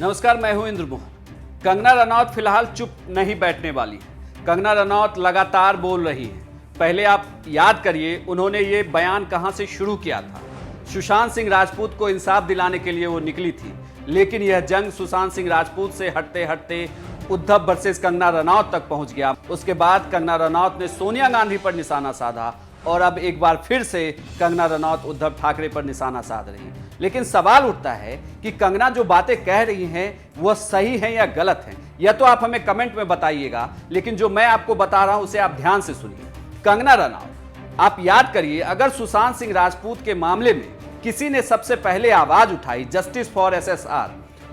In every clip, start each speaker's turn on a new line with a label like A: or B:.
A: नमस्कार, मैं हूं इंद्र मोहन। कंगना रनौत फिलहाल चुप नहीं बैठने वाली है। कंगना रनौत लगातार बोल रही हैं। पहले आप याद करिए उन्होंने ये बयान कहां से शुरू किया था। सुशांत सिंह राजपूत को इंसाफ दिलाने के लिए वो निकली थी, लेकिन यह जंग सुशांत सिंह राजपूत से हटते हटते उद्धव वर्सेस कंगना रनौत तक पहुंच गया। उसके बाद कंगना रनौत ने सोनिया गांधी पर निशाना साधा और अब एक बार फिर से कंगना रनौत उद्धव ठाकरे पर निशाना साध रही है। लेकिन सवाल उठता है कि कंगना जो बातें कह रही हैं वह सही हैं या गलत हैं। यह तो आप हमें कमेंट में बताइएगा, लेकिन जो मैं आपको बता रहा हूं उसे आप ध्यान से सुनिए। कंगना रनौत, आप याद करिए, अगर सुशांत सिंह राजपूत के मामले में किसी ने सबसे पहले आवाज उठाई जस्टिस फॉर एसएसआर,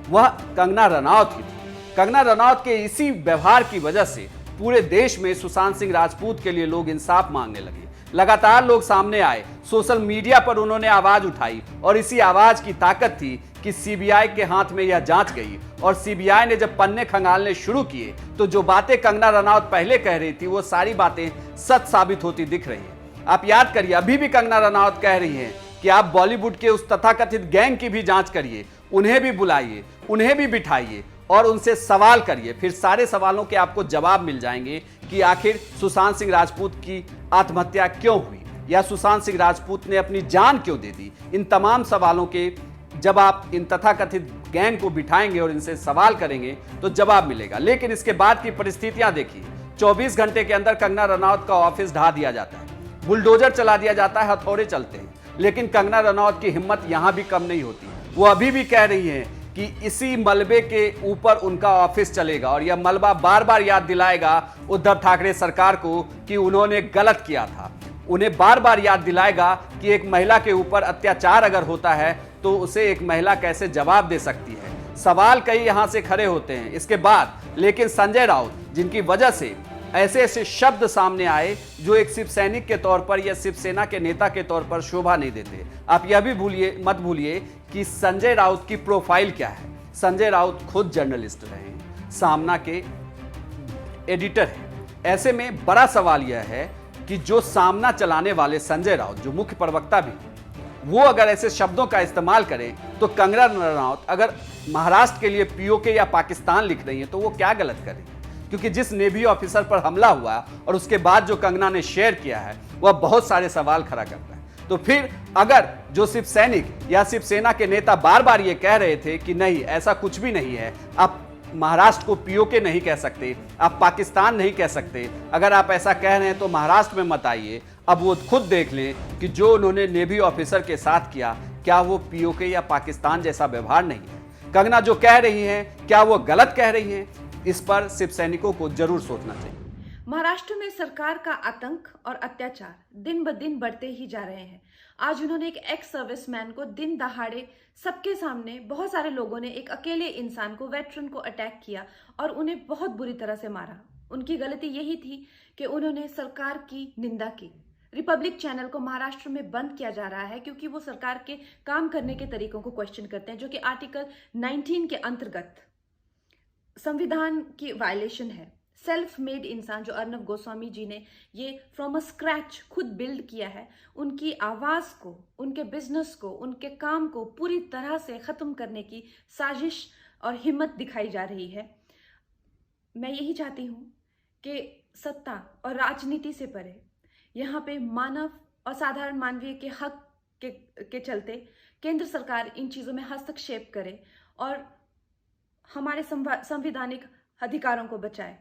A: वह कंगना रनौत ही थी। कंगना रनौत के इसी व्यवहार की वजह से पूरे देश में सुशांत सिंह राजपूत के लिए लोग इंसाफ मांगने लगे। लगातार लोग सामने आए, सोशल मीडिया पर उन्होंने आवाज उठाई और इसी आवाज की ताकत थी कि सीबीआई के हाथ में यह जांच गई और सीबीआई ने जब पन्ने खंगालने शुरू किए तो जो बातें कंगना रनौत पहले कह रही थी वो सारी बातें सच साबित होती दिख रही हैं। आप याद करिए, अभी भी कंगना रनौत कह रही हैं कि आप बॉलीवुड के उस तथाकथित गैंग की भी जांच करिए, उन्हें भी बुलाइए, उन्हें भी बिठाइए और उनसे सवाल करिए। फिर सारे सवालों के आपको जवाब मिल जाएंगे कि आखिर सुशांत सिंह राजपूत की आत्महत्या क्यों हुई या सुशांत सिंह राजपूत ने अपनी जान क्यों दे दी। इन तमाम सवालों के जब आप इन तथाकथित गैंग को बिठाएंगे और इनसे सवाल करेंगे तो जवाब मिलेगा। लेकिन इसके बाद की परिस्थितियां देखिए, 24 घंटे के अंदर कंगना रनौत का ऑफिस ढा दिया जाता है, बुलडोजर चला दिया जाता है, हथौड़े चलते हैं। लेकिन कंगना रनौत की हिम्मत यहां भी कम नहीं होती। वो अभी भी कह रही हैं कि इसी मलबे के ऊपर उनका ऑफिस चलेगा और यह मलबा बार बार याद दिलाएगा उद्धव ठाकरे सरकार को कि उन्होंने गलत किया था। उन्हें बार बार याद दिलाएगा कि एक महिला के ऊपर अत्याचार अगर होता है तो उसे एक महिला कैसे जवाब दे सकती है। सवाल कई यहां से खड़े होते हैं इसके बाद, लेकिन संजय राउत, जिनकी वजह से ऐसे ऐसे शब्द सामने आए जो एक शिव सैनिक के तौर पर या शिवसेना के नेता के तौर पर शोभा नहीं देते। आप यह भी मत भूलिए कि संजय राउत की प्रोफाइल क्या है। संजय राउत खुद जर्नलिस्ट रहे, सामना के एडिटर हैं। ऐसे में बड़ा सवाल यह है कि जो सामना चलाने वाले संजय राउत, जो मुख्य प्रवक्ता भी, वो अगर ऐसे शब्दों का इस्तेमाल करें तो कंगना रनौत अगर महाराष्ट्र के लिए पीओके या पाकिस्तान लिख रही है तो वो क्या गलत करें। क्योंकि जिस नेवी ऑफिसर पर हमला हुआ और उसके बाद जो कंगना ने शेयर किया है वह बहुत सारे सवाल खड़ा करता है। तो फिर अगर जो शिव सैनिक या शिवसेना के नेता बार बार ये कह रहे थे कि नहीं ऐसा कुछ भी नहीं है, आप महाराष्ट्र को पीओके नहीं कह सकते, आप पाकिस्तान नहीं कह सकते, अगर आप ऐसा कह रहे हैं तो महाराष्ट्र में मत आइए। अब वो खुद देख लें कि जो उन्होंने नेवी ऑफिसर के साथ किया, क्या वो पीओके या पाकिस्तान जैसा व्यवहार नहीं है। कंगना जो कह रही हैं क्या वो गलत कह रही हैं, इस पर शिव सैनिकों को जरूर सोचना चाहिए।
B: महाराष्ट्र में सरकार का आतंक और अत्याचार दिन ब दिन बढ़ते ही जा रहे हैं। आज उन्होंने एक एक्स सर्विसमैन को दिन दहाड़े सबके सामने बहुत सारे लोगों ने एक अकेले इंसान को, वेटरन को अटैक किया और उन्हें बहुत बुरी तरह से मारा। उनकी गलती यही थी कि उन्होंने सरकार की निंदा की। रिपब्लिक चैनल को महाराष्ट्र में बंद किया जा रहा है क्योंकि वो सरकार के काम करने के तरीकों को क्वेश्चन करते हैं, जो कि आर्टिकल 19 के अंतर्गत संविधान की वायलेशन है। सेल्फ मेड इंसान जो अर्नब गोस्वामी जी ने ये फ्रॉम अ स्क्रैच खुद बिल्ड किया है, उनकी आवाज को, उनके बिजनेस को, उनके काम को पूरी तरह से खत्म करने की साजिश और हिम्मत दिखाई जा रही है। मैं यही चाहती हूँ कि सत्ता और राजनीति से परे यहाँ पे मानव और साधारण मानवीय के हक के चलते केंद्र सरकार इन चीजों में हस्तक्षेप करे और हमारे संवैधानिक अधिकारों को बचाए।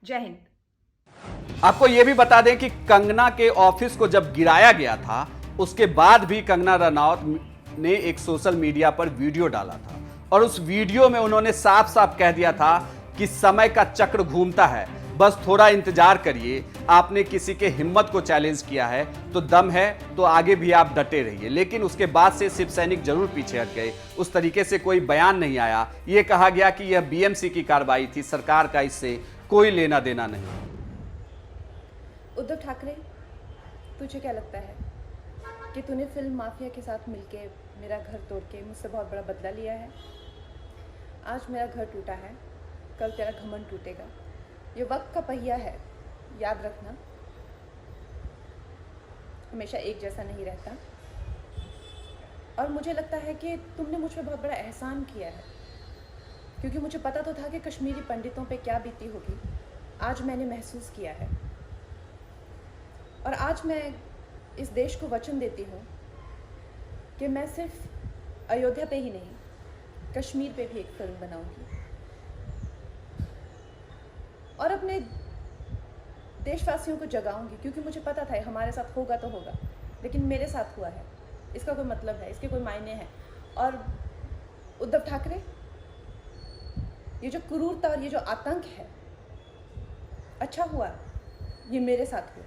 B: जय हिंद।
A: आपको यह भी बता दें कि कंगना के ऑफिस को जब गिराया गया था उसके बाद भी कंगना रनौत ने एक सोशल मीडिया पर वीडियो डाला था और उस वीडियो में उन्होंने साफ साफ कह दिया था कि समय का चक्र घूमता है, बस थोड़ा इंतजार करिए। आपने किसी के हिम्मत को चैलेंज किया है तो दम है तो आगे भी आप डटे रहिए। लेकिन उसके बाद से शिव सैनिक जरूर पीछे हट गए। उस तरीके से कोई बयान नहीं आया। यह कहा गया कि यह बीएमसी की कार्रवाई थी, सरकार का इससे कोई लेना देना नहीं।
B: उद्धव ठाकरे, तुझे क्या लगता है कि तूने फिल्म माफिया के साथ मिलके मेरा घर तोड़ के मुझसे बहुत बड़ा बदला लिया है? आज मेरा घर टूटा है, कल तेरा घमंड टूटेगा। ये वक्त का पहिया है, याद रखना, हमेशा एक जैसा नहीं रहता। और मुझे लगता है कि तुमने मुझ पर बहुत बड़ा एहसान किया है। क्योंकि मुझे पता तो था कि कश्मीरी पंडितों पे क्या बीती होगी। आज मैंने महसूस किया है और आज मैं इस देश को वचन देती हूँ कि मैं सिर्फ अयोध्या पे ही नहीं, कश्मीर पे भी एक फिल्म बनाऊंगी और अपने देशवासियों को जगाऊंगी, क्योंकि मुझे पता था हमारे साथ होगा तो होगा, लेकिन मेरे साथ हुआ है, इसका कोई मतलब है, इसके कोई मायने हैं। और उद्धव ठाकरे, ये जो क्रूरता और ये जो आतंक है, अच्छा हुआ ये मेरे साथ हुआ,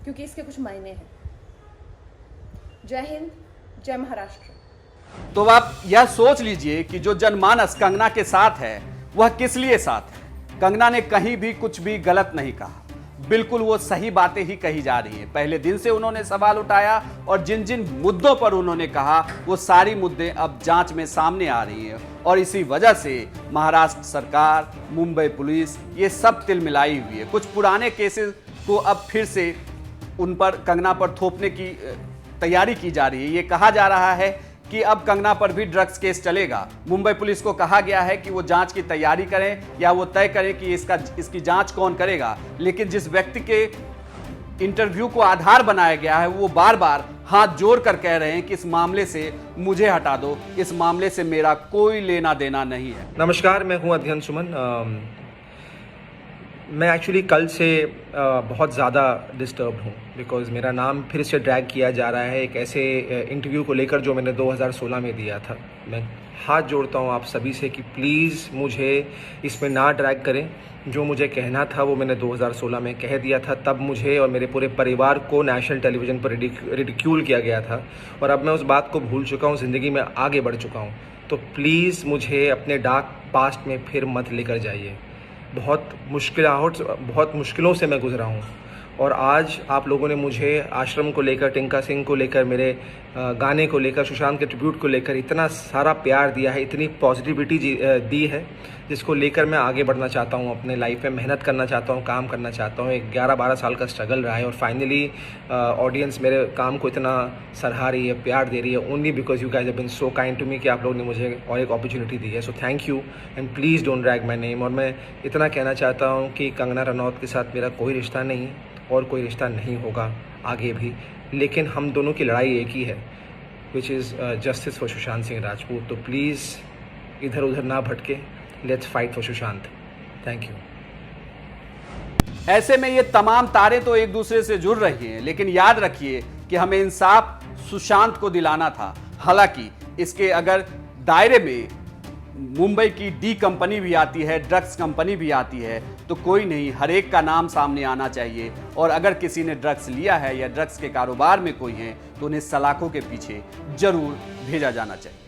B: क्योंकि इसके कुछ मायने हैं। जय हिंद, जय महाराष्ट्र।
A: तो आप यह सोच लीजिए कि जो जनमानस कंगना के साथ है वह किस लिए साथ है। कंगना ने कहीं भी कुछ भी गलत नहीं कहा, बिल्कुल वो सही बातें ही कही जा रही हैं। पहले दिन से उन्होंने सवाल उठाया और जिन जिन मुद्दों पर उन्होंने कहा वो सारी मुद्दे अब जांच में सामने आ रही हैं और इसी वजह से महाराष्ट्र सरकार, मुंबई पुलिस, ये सब तिलमिलाई हुई है। कुछ पुराने केसेस को अब फिर से उन पर, कंगना पर थोपने की तैयारी की जा रही है। ये कहा जा रहा है कि अब कंगना पर भी ड्रग्स केस चलेगा। मुंबई पुलिस को कहा गया है कि वो जांच की तैयारी करें या वो तय करें कि इसकी जांच कौन करेगा। लेकिन जिस व्यक्ति के इंटरव्यू को आधार बनाया गया है वो बार बार हाथ जोड़कर कह रहे हैं कि इस मामले से मुझे हटा दो, इस मामले से मेरा कोई लेना देना नहीं है।
C: नमस्कार, मैं हूं अध्ययन सुमन। मैं एक्चुअली कल से बहुत ज़्यादा डिस्टर्ब्ड हूँ बिकॉज़ मेरा नाम फिर से ड्रैग किया जा रहा है एक ऐसे इंटरव्यू को लेकर जो मैंने 2016 में दिया था। मैं हाथ जोड़ता हूँ आप सभी से कि प्लीज़ मुझे इसमें ना ड्रैग करें। जो मुझे कहना था वो मैंने 2016 में कह दिया था। तब मुझे और मेरे पूरे परिवार को नेशनल टेलीविज़न पर रिडिक्यूल किया गया था और अब मैं उस बात को भूल चुका हूँ, ज़िंदगी में आगे बढ़ चुका हूँ। तो प्लीज़ मुझे अपने डार्क पास्ट में फिर मत लेकर जाइए। बहुत मुश्किलों से मैं गुजरा हूँ और आज आप लोगों ने मुझे आश्रम को लेकर, टिंका सिंह को लेकर, मेरे गाने को लेकर, सुशांत के ट्रिब्यूट को लेकर इतना सारा प्यार दिया है, इतनी पॉजिटिविटी दी है, जिसको लेकर मैं आगे बढ़ना चाहता हूँ, अपने लाइफ में मेहनत करना चाहता हूँ, काम करना चाहता हूँ। एक 11-12 साल का स्ट्रगल रहा है और फाइनली ऑडियंस मेरे काम को इतना सराहा रही है, प्यार दे रही है, only because you guys have been so kind to me कि आप लोगों ने मुझे और एक अपॉर्चुनिटी दी है। So thank you and please don't drag my name. और मैं इतना कहना चाहता हूँ कि कंगना रनौत के साथ मेरा कोई रिश्ता नहीं है और कोई रिश्ता नहीं होगा आगे भी, लेकिन हम दोनों की लड़ाई एक ही है, which is justice for Sushant Singh Rajput. तो प्लीज़ इधर उधर ना भटके, let's fight for Sushant. Thank you.
A: ऐसे में ये तमाम तारें तो एक दूसरे से जुड़ रही हैं, लेकिन याद रखिए कि हमें इंसाफ सुशांत को दिलाना था। हालांकि इसके अगर दायरे में मुंबई की डी कंपनी भी आती है, ड्रग्स कंपनी भी आती है, तो कोई नहीं, हर एक का नाम सामने आना चाहिए। और अगर किसी ने ड्रग्स लिया है या ड्रग्स के कारोबार में कोई है तो उन्हें सलाखों के पीछे जरूर भेजा जाना चाहिए।